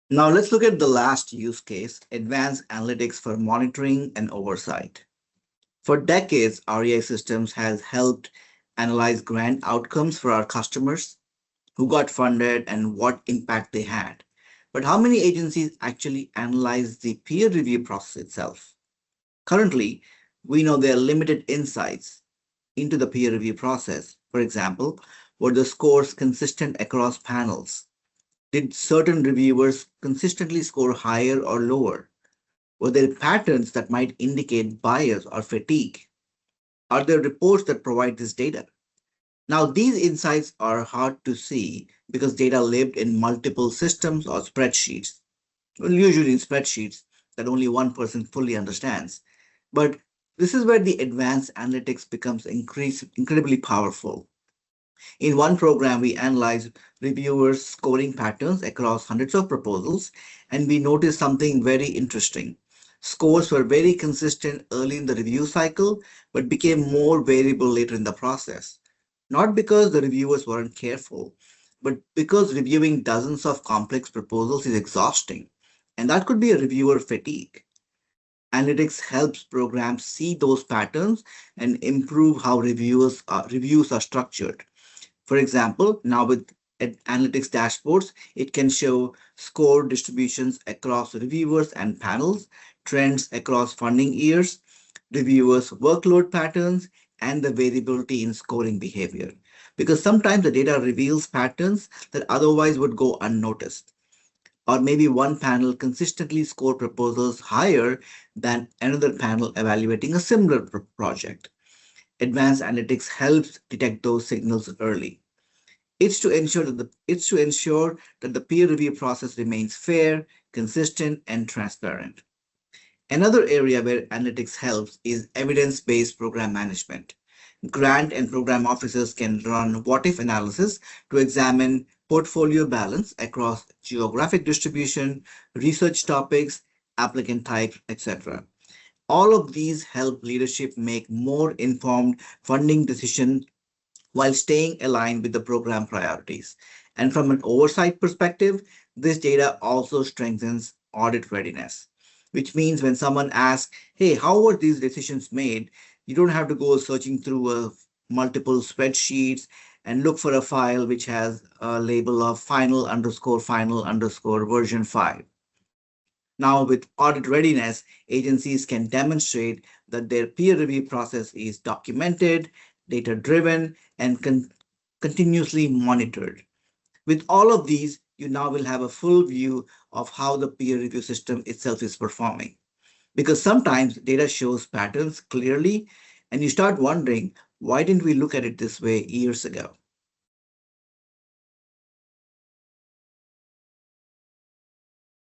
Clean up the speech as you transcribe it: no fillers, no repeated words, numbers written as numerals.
Now let's look at the last use case, advanced analytics for monitoring and oversight. For decades, REI Systems has helped analyze grant outcomes for our customers, who got funded and what impact they had. But how many agencies actually analyze the peer review process itself? Currently, we know there are limited insights into the peer review process. For example, were the scores consistent across panels? Did certain reviewers consistently score higher or lower? Were there patterns that might indicate bias or fatigue? Are there reports that provide this data? Now, these insights are hard to see because data lived in multiple systems or spreadsheets, well, usually in spreadsheets that only one person fully understands. But this is where the advanced analytics becomes incredibly powerful. In one program, we analyzed reviewers' scoring patterns across hundreds of proposals, and we noticed something very interesting. Scores were very consistent early in the review cycle, but became more variable later in the process. Not because the reviewers weren't careful, but because reviewing dozens of complex proposals is exhausting, and that could be a reviewer fatigue. Analytics helps programs see those patterns and improve how reviews are structured. For example, now with analytics dashboards, it can show score distributions across reviewers and panels, trends across funding years, reviewers' workload patterns, and the variability in scoring behavior. Because sometimes the data reveals patterns that otherwise would go unnoticed. Or maybe one panel consistently score proposals higher than another panel evaluating a similar project. Advanced analytics helps detect those signals early. It's to ensure that the peer review process remains fair, consistent, and transparent. Another area where analytics helps is evidence-based program management. Grant and program officers can run what-if analysis to examine portfolio balance across geographic distribution, research topics, applicant types, etc. All of these help leadership make more informed funding decisions while staying aligned with the program priorities. And from an oversight perspective, this data also strengthens audit readiness, which means when someone asks, hey, how were these decisions made? You don't have to go searching through multiple spreadsheets and look for a file which has a label of final underscore version 5. Now, with audit readiness, agencies can demonstrate that their peer review process is documented, data driven, and continuously monitored. With all of these, you now will have a full view of how the peer review system itself is performing. Because sometimes data shows patterns clearly, and you start wondering, why didn't we look at it this way years ago?